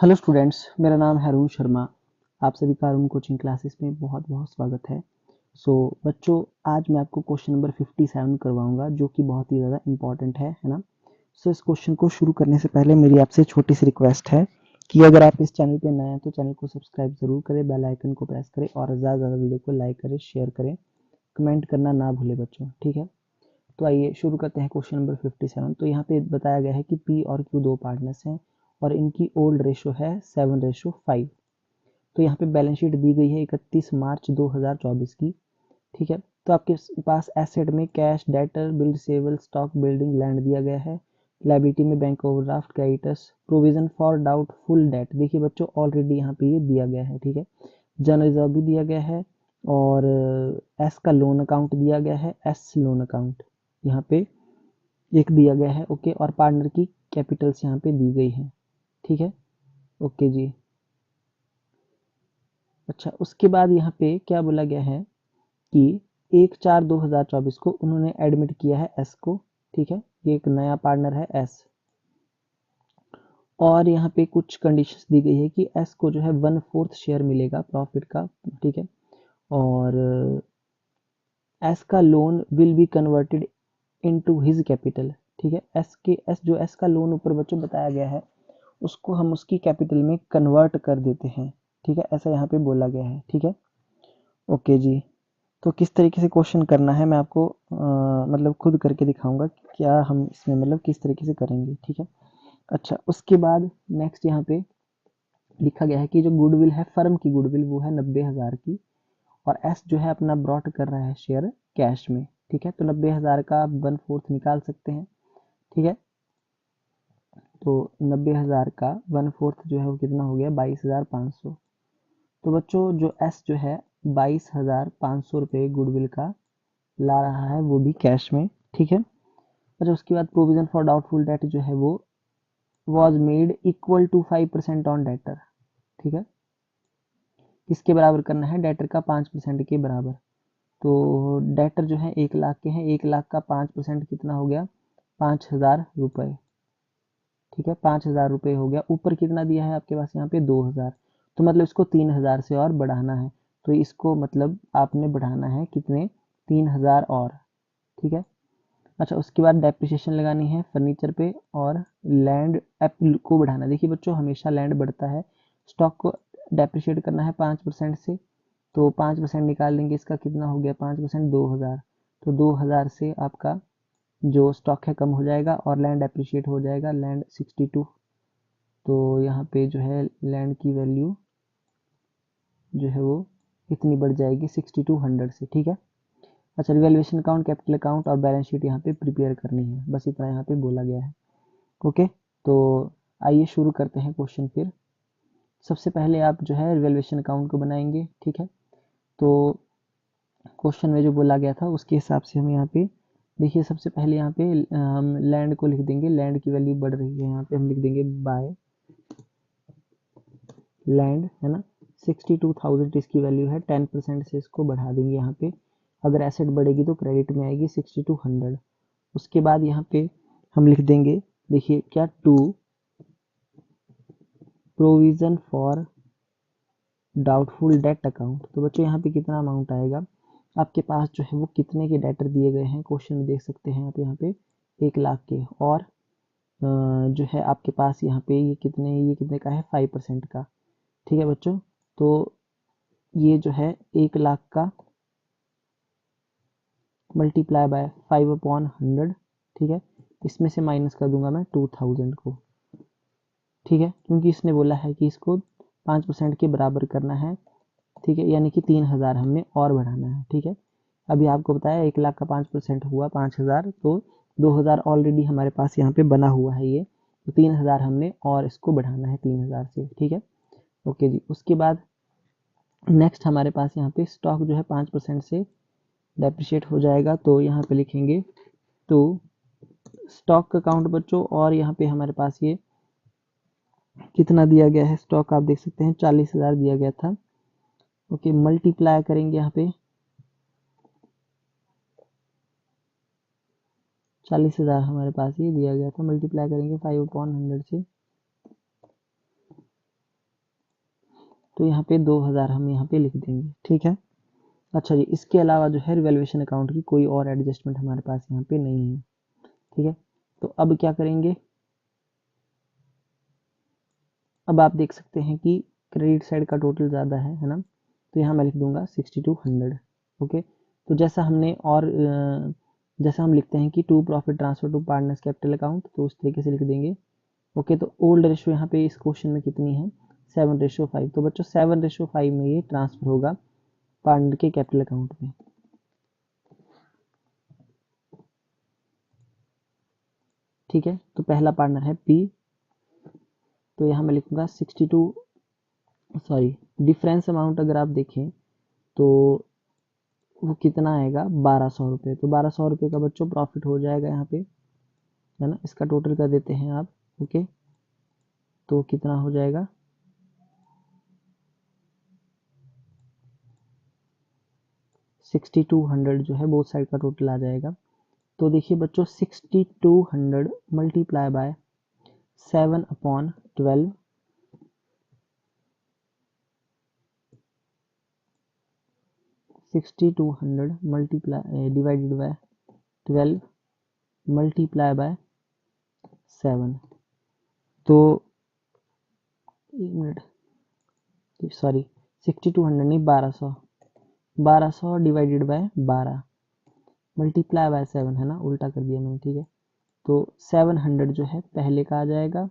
Hello students, मेरा नाम है अरुण शर्मा। आप सभी का अरुण कोचिंग क्लासेस में बहुत बहुत स्वागत है। बच्चों, आज मैं आपको क्वेश्चन नंबर 57 करवाऊंगा जो कि बहुत ही ज़्यादा इंपॉर्टेंट है ना। इस क्वेश्चन को शुरू करने से पहले मेरी आपसे छोटी सी रिक्वेस्ट है कि अगर आप इस चैनल पे नए हैं तो चैनल को सब्सक्राइब ज़रूर करें, बेल आइकन को प्रेस करें और ज़्यादा से ज़्यादा वीडियो को लाइक करें, शेयर करें, कमेंट करना ना भूलें बच्चों, ठीक है। तो आइए शुरू करते हैं क्वेश्चन नंबर 57। तो यहाँ पे बताया गया है कि पी और क्यू दो पार्टनर्स हैं और इनकी ओल्ड रेशो है 7:5। तो यहाँ पे बैलेंस शीट दी गई है 31 मार्च 2024 की, ठीक है। तो आपके पास एसेट में cash, debtor, bill receivable, stock, building, land दिया गया है। लायबिलिटी में bank overdraft, creditors, provision for doubtful date. देखिए बच्चों, ऑलरेडी यहाँ पे ये दिया गया है, ठीक है। जनरल रिजर्व भी दिया गया है और एस का लोन अकाउंट दिया गया है, एस लोन अकाउंट यहाँ पे एक दिया गया है, ओके। और पार्टनर की कैपिटल्स यहाँ पे दी गई है, ठीक है, ओके जी। अच्छा, उसके बाद यहाँ पे क्या बोला गया है कि 1/4/2024 को उन्होंने एडमिट किया है एस को, ठीक है। ये एक नया पार्टनर है एस। और यहाँ पे कुछ कंडीशंस दी गई है कि एस को जो है 1/4 शेयर मिलेगा प्रॉफिट का, ठीक है। और एस का loan will be converted into his capital, ठीक है। एस जो एस का लोन ऊपर बच्चों बताया गया है उसको हम उसकी कैपिटल में कन्वर्ट कर देते हैं, ठीक है। ऐसा यहाँ पे बोला गया है, ठीक है, ओके जी। तो किस तरीके से क्वेश्चन करना है मैं आपको मतलब खुद करके दिखाऊंगा कि क्या हम इसमें मतलब किस तरीके से करेंगे, ठीक है। अच्छा, उसके बाद नेक्स्ट यहाँ पे लिखा गया है कि जो गुडविल है, फर्म की गुडविल, वो है 90,000 की। और एस जो है अपना ब्रॉट कर रहा है शेयर कैश में, ठीक है। तो 90,000 का आप 1/4 निकाल सकते हैं, ठीक है। तो 90,000 का 1/4 जो है वो कितना हो गया, 22,500। तो बच्चों जो एस जो है 22,500 रुपये गुडविल का ला रहा है, वो भी कैश में, ठीक है। अच्छा, उसके बाद प्रोविजन फॉर डाउटफुल डेट जो है वो was made equal to 5% on debtor, ठीक है। किसके बराबर करना है, डेटर का 5% के बराबर। तो डेटर जो है 1 लाख के हैं, 1 लाख का 5% कितना हो गया, 5,000 रुपये, ठीक है। 5,000 रुपये हो गया। ऊपर कितना दिया है आपके पास यहाँ पे 2,000, तो मतलब इसको 3,000 से और बढ़ाना है। तो इसको मतलब आपने बढ़ाना है कितने, 3,000 और, ठीक है। अच्छा, उसके बाद डेप्रिसिएशन लगानी है फर्नीचर पे और लैंड एप को बढ़ाना है। देखिए बच्चों, हमेशा लैंड बढ़ता है। स्टॉक को डेप्रिशिएट करना है 5% से, तो 5% निकाल लेंगे, इसका कितना हो गया 5%, 2,000। तो 2,000 से आपका जो स्टॉक है कम हो जाएगा और लैंड एप्रिशिएट हो जाएगा, लैंड 62। तो यहाँ पे जो है लैंड की वैल्यू जो है वो इतनी बढ़ जाएगी 6200 से, ठीक है। अच्छा, रिवैल्यूएशन अकाउंट, कैपिटल अकाउंट और बैलेंस शीट यहाँ पे प्रिपेयर करनी है, बस इतना यहाँ पे बोला गया है, ओके। तो आइए शुरू करते हैं क्वेश्चन फिर। सबसे पहले आप जो है रिवैल्यूएशन अकाउंट को बनाएंगे, ठीक है। तो क्वेश्चन में जो बोला गया था उसके हिसाब से हम यहाँ पे देखिए, सबसे पहले यहाँ पे हम लैंड को लिख देंगे। लैंड की वैल्यू बढ़ रही है, यहाँ पे हम लिख देंगे बाय लैंड, है ना। 62,000 इसकी वैल्यू है, 10% से इसको बढ़ा देंगे यहाँ पे। अगर एसेट बढ़ेगी तो क्रेडिट में आएगी 6200। उसके बाद यहाँ पे हम लिख देंगे, देखिए क्या, to provision for doubtful debt account. तो बच्चों यहाँ पे कितना अमाउंट आएगा, आपके पास जो है वो कितने के डेटर दिए गए हैं क्वेश्चन में देख सकते हैं आप यहाँ पे 1 लाख के। और जो है आपके पास यहाँ पे ये कितने का है, 5% का, ठीक है बच्चों। तो ये जो है 1 लाख का मल्टीप्लाई बाय 5/100, ठीक है। इसमें से माइनस कर दूंगा मैं 2,000 को, ठीक है, क्योंकि इसने बोला है कि इसको 5% के बराबर करना है, ठीक है। यानी कि 3,000 हमने और बढ़ाना है, ठीक है। अभी आपको बताया 1 लाख का 5% हुआ 5,000, तो 2,000 ऑलरेडी हमारे पास यहाँ पे बना हुआ है ये, तो 3,000 हमने और इसको बढ़ाना है 3,000 से, ठीक है, ओके जी। उसके बाद नेक्स्ट हमारे पास यहाँ पे स्टॉक जो है 5% से डेप्रिशिएट हो जाएगा, तो यहाँ पे लिखेंगे तो स्टॉक अकाउंट बच्चों। और यहाँ पे हमारे पास ये कितना दिया गया है, स्टॉक आप देख सकते हैं 40,000 दिया गया था, ओके। मल्टीप्लाई करेंगे यहाँ पे 40,000 हमारे पास ये दिया गया था, मल्टीप्लाई करेंगे 5/100 से, तो यहाँ पे 2000 हम यहाँ पे लिख देंगे, ठीक है। अच्छा जी, इसके अलावा जो है रिवैल्यूएशन अकाउंट की कोई और एडजस्टमेंट हमारे पास यहाँ पे नहीं है, ठीक है। तो अब क्या करेंगे, अब आप देख सकते हैं कि क्रेडिट साइड का टोटल ज़्यादा है ना, तो यहाँ मैं लिख दूंगा 6200। ओके, तो जैसा हमने और जैसा हम लिखते हैं कि to profit transfer to partners capital account, तो उस तरीके से लिख देंगे। ओके, तो ओल्ड रेशो यहाँ पे इस क्वेश्चन में कितनी है, 7:5। तो बच्चों 7:5 में ये ट्रांसफर होगा पार्टनर के कैपिटल अकाउंट में। ठीक है, तो पहला पार्टनर है पी, तो यहाँ मैं लिखूंगा 62, सॉरी डिफरेंस अमाउंट अगर आप देखें तो वो कितना आएगा, 1200 रुपये। तो 1200 रुपये का बच्चों प्रॉफिट हो जाएगा यहाँ पे, है ना। इसका टोटल कर देते हैं आप। ओके, तो कितना हो जाएगा, 6200 जो है बोथ साइड का टोटल आ जाएगा। तो देखिए बच्चों 6200 multiply by 7/12, 6200 multiply divided by 12 multiply by 7। तो एक मिनट, सॉरी 6200 नहीं, 1200 डिवाइडेड बाय 12 मल्टीप्लाई बाय 7, है ना, उल्टा कर दिया मैंने, ठीक है। तो 700 जो है पहले का आ जाएगा।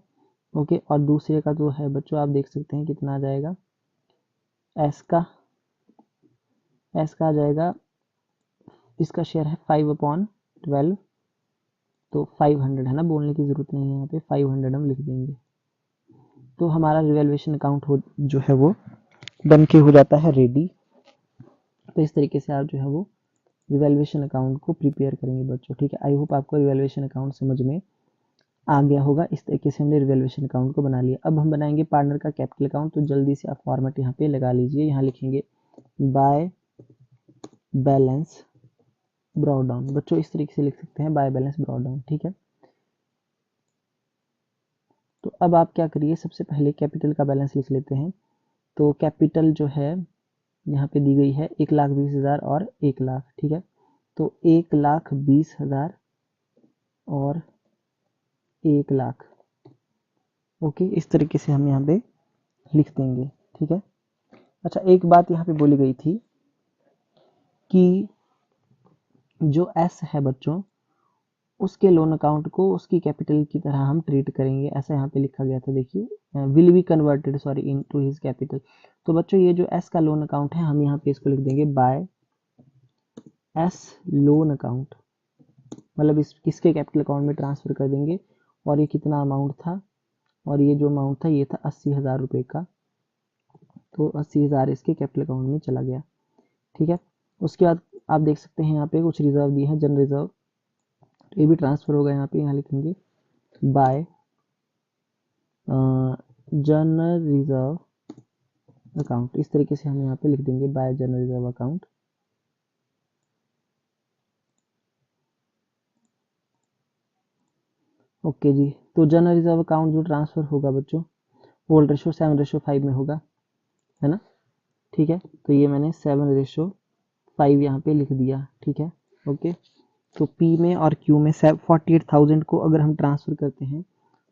ओके, और दूसरे का जो है बच्चों आप देख सकते हैं कितना आ जाएगा, एस का आ जाएगा, इसका शेयर है 5/12, तो 500 है ना, बोलने की जरूरत नहीं है, यहाँ पे 500 हम लिख देंगे। तो हमारा रिवैल्यूएशन अकाउंट हो जो है वो बन के हो जाता है रेडी। तो इस तरीके से आप जो है वो रिवैल्यूएशन अकाउंट को प्रिपेयर करेंगे बच्चों, ठीक है। आई होप आपको रिवैल्यूएशन अकाउंट समझ में आ गया होगा। इस तरीके से हमने रिवैल्यूएशन अकाउंट को बना लिया। अब हम बनाएंगे पार्टनर का कैपिटल अकाउंट। तो जल्दी से आप फॉर्मेट यहाँ पे लगा लीजिए। यहाँ लिखेंगे बाय बैलेंस ब्रॉट डाउन, बच्चों इस तरीके से लिख सकते हैं, बाय बैलेंस ब्रॉट डाउन, ठीक है। तो अब आप क्या करिए, सबसे पहले कैपिटल का बैलेंस लिख लेते हैं। तो कैपिटल जो है यहाँ पे दी गई है 1,20,000 और 1,00,000, ठीक है। तो 1,20,000 और 1,00,000, ओके, इस तरीके से हम यहाँ पे लिख देंगे, ठीक है। अच्छा, एक बात यहाँ पे बोली गई थी कि जो एस है बच्चों, उसके लोन अकाउंट को उसकी कैपिटल की तरह हम ट्रीट करेंगे, ऐसा यहाँ पे लिखा गया था। देखिए will be converted, sorry, into his capital. तो बच्चों ये जो एस का लोन अकाउंट है, हम यहाँ पे इसको लिख देंगे बाय एस लोन अकाउंट, मतलब इसके कैपिटल अकाउंट में ट्रांसफर कर देंगे। और ये कितना अमाउंट था, और ये जो अमाउंट था ये था 80,000 रुपये का। तो 80,000 इसके कैपिटल अकाउंट में चला गया, ठीक है। उसके बाद आप देख सकते हैं यहाँ पे कुछ रिजर्व दिए हैं, जन रिजर्व, तो ये भी ट्रांसफर होगा यहाँ पे। यहाँ लिखेंगे बाय जन रिजर्व अकाउंट, इस तरीके से हम यहाँ पे लिख देंगे बाय जन रिजर्व अकाउंट। ओके जी, तो जनरल रिजर्व अकाउंट जो ट्रांसफर होगा बच्चों, ओल्ड रेशो 7:5 में होगा, है ना, ठीक है। तो ये मैंने 7:5 यहाँ पे लिख दिया, ठीक है। ओके, तो पी में और क्यू में 48,000 को अगर हम ट्रांसफर करते हैं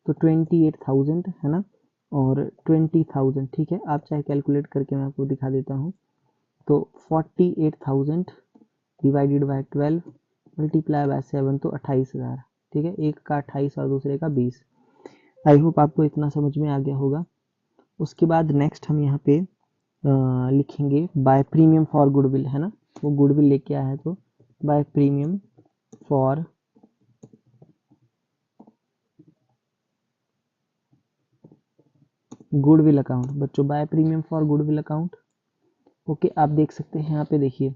तो 28,000, है ना, और 20,000, ठीक है। आप चाहे कैलकुलेट करके मैं आपको दिखा देता हूँ। तो 48,000 डिवाइडेड बाय 12 मल्टीप्लाई बाय 7, तो 28,000, ठीक है। एक का 28 और दूसरे का 20। आई होप आपको इतना समझ में आ गया होगा। उसके बाद नेक्स्ट हम यहाँ पे लिखेंगे बाय प्रीमियम फॉर गुडविल, है ना, वो गुडविल लेके आया है, तो by premium for goodwill account, बच्चों by premium for goodwill account. Okay, आप देख सकते हैं यहाँ पे, देखिए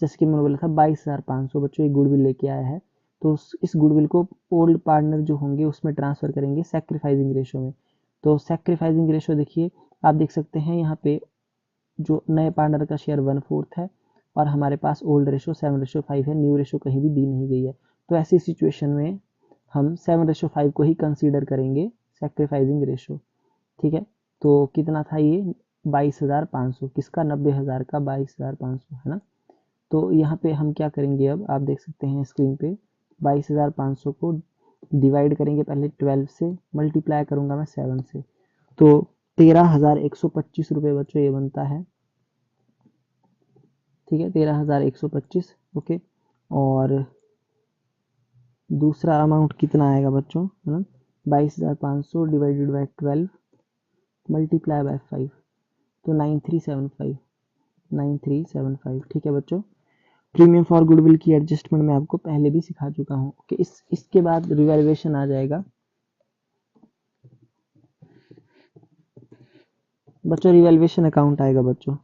जैसे कि मैंने बोला था 22,500 बच्चों एक गुडविल लेके आया है। तो इस गुडविल को ओल्ड पार्टनर जो होंगे उसमें ट्रांसफर करेंगे सैक्रिफाइसिंग रेशो में। तो सैक्रिफाइसिंग रेशो देखिए, आप देख सकते हैं यहाँ पे जो नए पार्टनर का शेयर 1/4 है, और हमारे पास ओल्ड रेशो 7:5 है, न्यू रेशो कहीं भी दी नहीं गई है। तो ऐसी सिचुएशन में हम 7:5 को ही कंसीडर करेंगे सैक्रिफाइसिंग रेशो, ठीक है। तो कितना था ये, 22,500, किसका 90,000 का 22,500 है ना। तो यहाँ पे हम क्या करेंगे, अब आप देख सकते हैं स्क्रीन पे 22,500 को डिवाइड करेंगे पहले 12 से, मल्टीप्लाई करूंगा मैं 7 से, तो 13,125 रुपये बच्चों ये बनता है। ठीक है, 13,125। ओके, और दूसरा अमाउंट कितना आएगा बच्चों, है ना, 22,500 डिवाइडेड बाई 12 मल्टीप्लाई बाय 5, तो 9375। ठीक है बच्चों, प्रीमियम फॉर गुडविल की एडजस्टमेंट मैं आपको पहले भी सिखा चुका हूँ कि इसके बाद रिवैल्यूएशन आ जाएगा बच्चों, रिवैल्यूएशन अकाउंट आएगा बच्चों।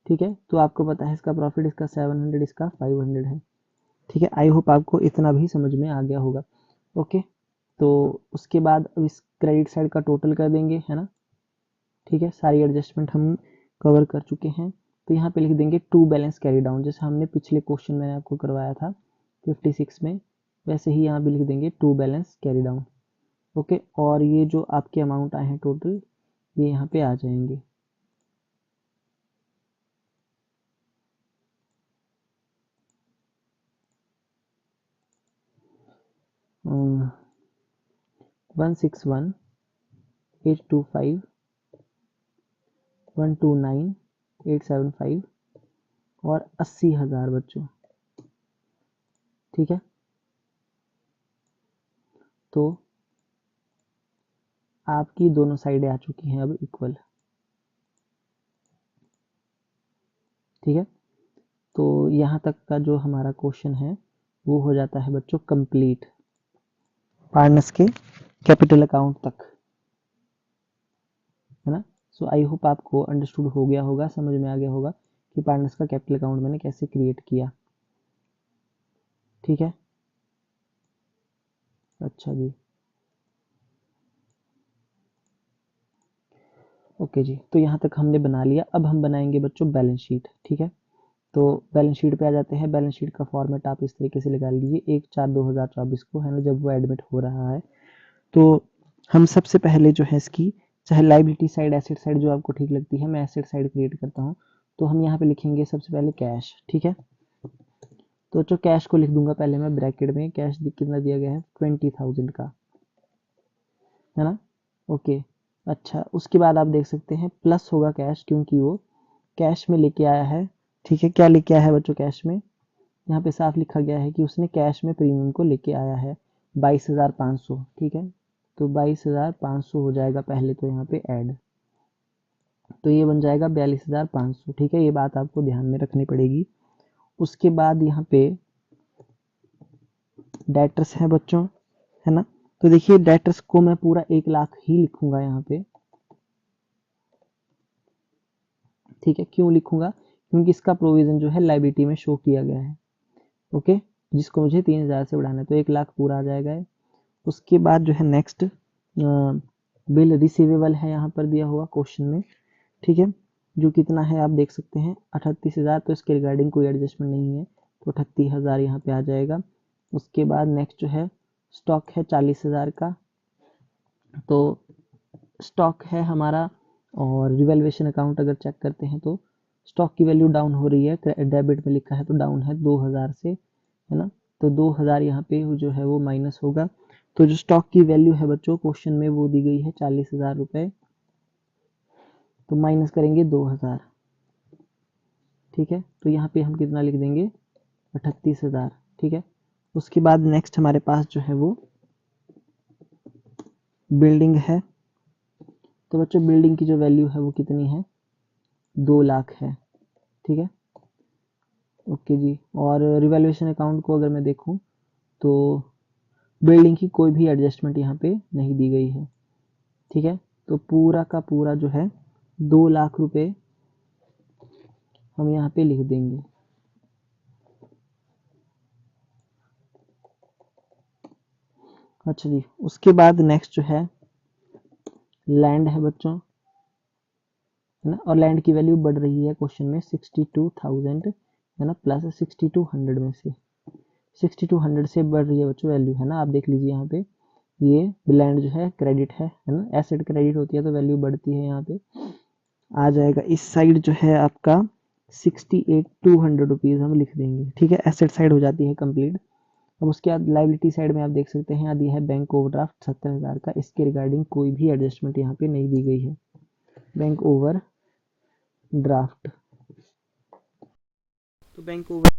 ठीक है, तो आपको पता है इसका प्रॉफिट, इसका 700, इसका 500 है। ठीक है, आई होप आपको इतना भी समझ में आ गया होगा। ओके, तो उसके बाद अब इस क्रेडिट साइड का टोटल कर देंगे, है ना। ठीक है, सारी एडजस्टमेंट हम कवर कर चुके हैं। तो यहाँ पे लिख देंगे टू बैलेंस कैरी डाउन, जैसे हमने पिछले क्वेश्चन मैंने आपको करवाया था 56 में, वैसे ही यहाँ पे लिख देंगे to balance carry down. Okay, और ये जो आपके अमाउंट आए हैं टोटल, ये यहाँ पे आ जाएंगे। अ, 161, 825, 129, 875 और 80,000 बच्चों। ठीक है, तो आपकी दोनों साइडें आ चुकी हैं अब इक्वल। ठीक है, तो यहाँ तक का जो हमारा क्वेश्चन है वो हो जाता है बच्चों कंप्लीट, पार्टनर्स के कैपिटल अकाउंट तक, है ना। सो आई होप आपको अंडरस्टूड हो गया होगा, समझ में आ गया होगा कि पार्टनर्स का कैपिटल अकाउंट मैंने कैसे क्रिएट किया। ठीक है, अच्छा जी, ओके जी, तो यहाँ तक हमने बना लिया। अब हम बनाएंगे बच्चों बैलेंस शीट। ठीक है, तो बैलेंस शीट पे आ जाते हैं। बैलेंस शीट का फॉर्मेट आप इस तरीके से लगा लीजिए 1/4/2024 को, है ना, जब वो एडमिट हो रहा है। तो हम सबसे पहले जो है इसकी, चाहे लाइबिलिटी साइड एसेट साइड जो आपको ठीक लगती है, मैं एसेट साइड क्रिएट करता हूँ। तो हम यहाँ पे लिखेंगे सबसे पहले कैश। ठीक है, तो जो कैश को लिख दूंगा पहले मैं ब्रैकेट में, कैश कितना दिया गया है 20,000 का, है ना। ओके, अच्छा, उसके बाद आप देख सकते हैं प्लस होगा कैश, क्योंकि वो कैश में लेके आया है। ठीक है, क्या लेके आया है बच्चों कैश में, यहाँ पे साफ लिखा गया है कि उसने कैश में प्रीमियम को लेके आया है 22,500। ठीक है, तो 22,500 हो जाएगा पहले तो यहाँ पे ऐड, तो ये बन जाएगा 42,500। ठीक है, ये बात आपको ध्यान में रखनी पड़ेगी। उसके बाद यहाँ पे डेटर्स है बच्चों, है ना। तो देखिए डेटर्स को मैं पूरा 1,00,000 ही लिखूंगा यहाँ पे। ठीक है, क्यों लिखूंगा, क्योंकि इसका प्रोविजन जो है लाइबिलिटी में शो किया गया है। ओके, जिसको मुझे 3,000 से बढ़ाना है, तो 1,00,000 पूरा आ जाएगा। उसके बाद जो है नेक्स्ट बिल रिसीवेबल है यहाँ पर दिया हुआ क्वेश्चन में। ठीक है, जो कितना है आप देख सकते हैं 38,000, तो इसके रिगार्डिंग कोई एडजस्टमेंट नहीं है, तो 38,000 यहाँ पे आ जाएगा। उसके बाद नेक्स्ट जो है स्टॉक है 40,000 का, तो स्टॉक है हमारा, और रिवैल्यूएशन अकाउंट अगर चेक करते हैं तो स्टॉक की वैल्यू डाउन हो रही है, डेबिट में लिखा है तो डाउन है 2,000 से, है ना। तो 2,000 यहाँ पे जो है वो माइनस होगा। तो जो स्टॉक की वैल्यू है बच्चों क्वेश्चन में वो दी गई है 40,000 रुपए, तो माइनस करेंगे 2,000। ठीक है, तो यहाँ पे हम कितना लिख देंगे 38,000। ठीक है, उसके बाद नेक्स्ट हमारे पास जो है वो बिल्डिंग है। तो बच्चों बिल्डिंग की जो वैल्यू है वो कितनी है 2,00,000 है। ठीक है, ओके जी, और रिवैल्यूएशन अकाउंट को अगर मैं देखूं तो बिल्डिंग की कोई भी एडजस्टमेंट यहाँ पे नहीं दी गई है। ठीक है, तो पूरा का पूरा जो है 2,00,000 रुपए हम यहाँ पे लिख देंगे। अच्छा जी, उसके बाद नेक्स्ट जो है लैंड है बच्चों, है ना, और लैंड की वैल्यू बढ़ रही है क्वेश्चन में 62,000, है ना, प्लस 6200 में से 6200 से बढ़ रही है बच्चों वैल्यू, है ना। आप देख लीजिए यहाँ पे ये लैंड जो है क्रेडिट है ना, एसेट क्रेडिट होती है तो वैल्यू बढ़ती है यहाँ पे। आ जाएगा इस साइड जो है आपका 68,200 रुपीज़ हम लिख देंगे, ठीक है। एसेट साइड हो जाती है कंप्लीट। अब उसके बाद लाइबिलिटी साइड में आप देख सकते हैं, आदि है बैंक ओवरड्राफ्ट 70,000 का। इसके रिगार्डिंग कोई भी एडजस्टमेंट यहाँ पे नहीं दी गई है। बैंक ओवर ड्राफ्ट, तो बैंक ओवर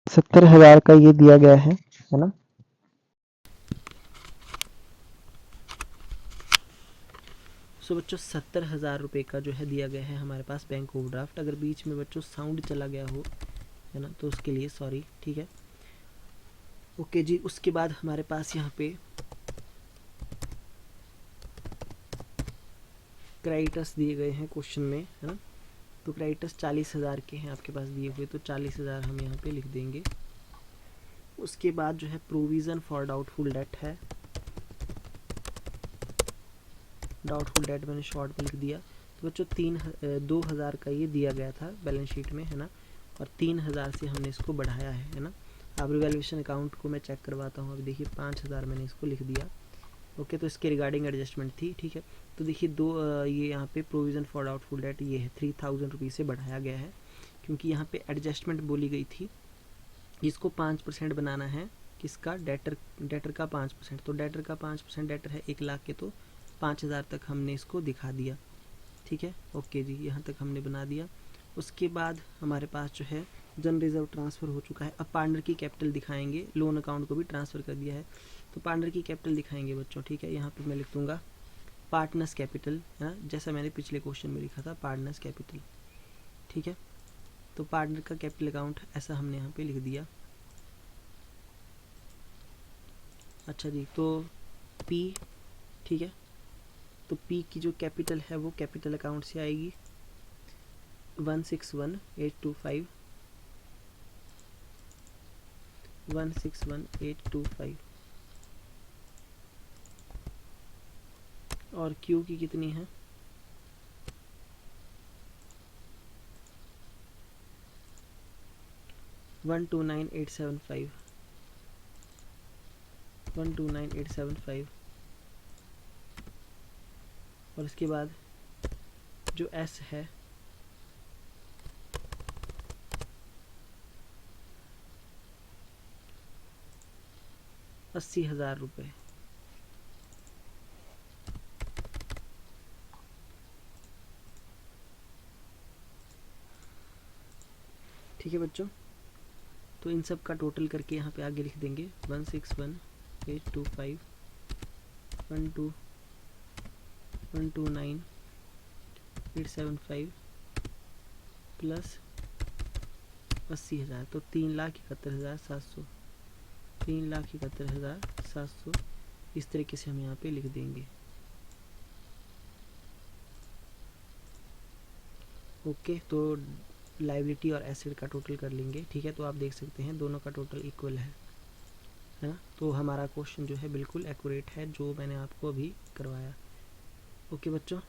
70,000 का ये दिया गया है ना। सो बच्चों 70,000 रुपये का जो है दिया गया है हमारे पास बैंक ओवरड्राफ्ट। अगर बीच में बच्चों साउंड चला गया हो, है ना, तो उसके लिए सॉरी, ठीक है। ओके जी, उसके बाद हमारे पास यहाँ पे क्रेडिटर्स दिए गए हैं क्वेश्चन में, है ना। तो क्रेडिटर्स 40,000 के हैं आपके पास दिए हुए, तो 40,000 हम यहाँ पे लिख देंगे। उसके बाद जो है प्रोविज़न फॉर डाउटफुल डेट है, डाउटफुल डेट मैंने शॉर्ट में लिख दिया। तो बच्चों 2,000 का ये दिया गया था बैलेंस शीट में, है ना, और 3,000 से हमने इसको बढ़ाया है ना। अब रिवैल्यूएशन अकाउंट को मैं चेक करवाता हूँ। अभी देखिए 5,000 मैंने इसको लिख दिया। ओके, तो इसके रिगार्डिंग एडजस्टमेंट थी, ठीक है। तो देखिए ये यहाँ पे प्रोविज़न फॉर डाउटफुल डेट ये है 3,000 रुपीज़ से बढ़ाया गया है, क्योंकि यहाँ पे एडजस्टमेंट बोली गई थी। इसको 5% बनाना है, किसका, डेटर का 5%। तो डेटर का 5%, डेटर है 1,00,000 के, तो 5,000 तक हमने इसको दिखा दिया, ठीक है। ओके जी, यहाँ तक हमने बना दिया। उसके बाद हमारे पास जो है जन रिजर्व ट्रांसफ़र हो चुका है। अब पार्टनर की कैपिटल दिखाएंगे, लोन अकाउंट को भी ट्रांसफ़र कर दिया है, तो पार्टनर की कैपिटल दिखाएंगे बच्चों, ठीक है। यहाँ पे मैं लिख दूंगा पार्टनर्स कैपिटल, है ना, जैसा मैंने पिछले क्वेश्चन में लिखा था पार्टनर्स कैपिटल, ठीक है। तो पार्टनर का कैपिटल अकाउंट ऐसा हमने यहाँ पे लिख दिया। अच्छा जी, तो पी, ठीक है, तो पी की जो कैपिटल है वो कैपिटल अकाउंट से आएगी 161,825, 161,825। और क्यू की कितनी है, 129,875, 129,875। और इसके बाद जो एस है 80,000 रुपये, ठीक है बच्चों। तो इन सब का टोटल करके यहाँ पे आगे लिख देंगे 161,825, 129,875 प्लस 80,000, तो 3,71,700, 3,71,700 इस तरीके से हम यहाँ पे लिख देंगे। ओके, तो लाइबिलिटी और एसेट का टोटल कर लेंगे, ठीक है। तो आप देख सकते हैं दोनों का टोटल इक्वल है ना। तो हमारा क्वेश्चन जो है बिल्कुल एक्यूरेट है, जो मैंने आपको अभी करवाया। ओके बच्चों,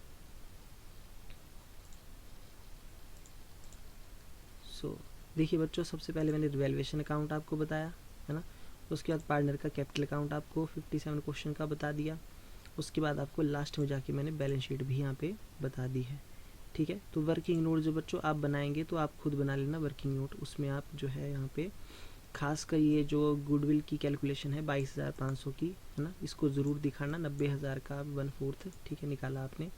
देखिए बच्चों, सबसे पहले मैंने रिवैल्यूएशन अकाउंट आपको बताया, है ना। उसके बाद पार्टनर का कैपिटल अकाउंट आपको 57 क्वेश्चन का बता दिया। उसके बाद आपको लास्ट में जाके मैंने बैलेंस शीट भी यहाँ पे बता दी है, ठीक है। तो वर्किंग नोट जो बच्चों आप बनाएंगे, तो आप खुद बना लेना वर्किंग नोट। उसमें आप जो है यहाँ पे खासकर ये जो गुडविल की कैलकुलेशन है 22,500 की, है ना, इसको ज़रूर दिखाना। 90,000 का 1/4, ठीक है, निकाला आपने।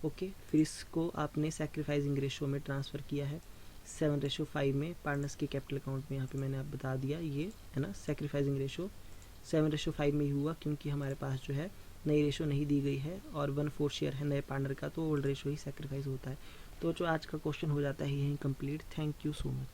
ओके, फिर इसको आपने सेक्रीफाइसिंग रेशो में ट्रांसफ़र किया है 7:5 में। पार्टनर्स के कैपिटल अकाउंट में यहाँ पे मैंने आप बता दिया ये, है ना, सेक्रीफाइसिंग रेशो 7:5 में ही हुआ, क्योंकि हमारे पास जो है नई रेशो नहीं दी गई है और 1/4 शेयर है नए पार्टनर का, तो ओल्ड रेशो ही सेक्रीफाइस होता है। तो जो आज का क्वेश्चन हो जाता है यहीं complete. Thank you so much.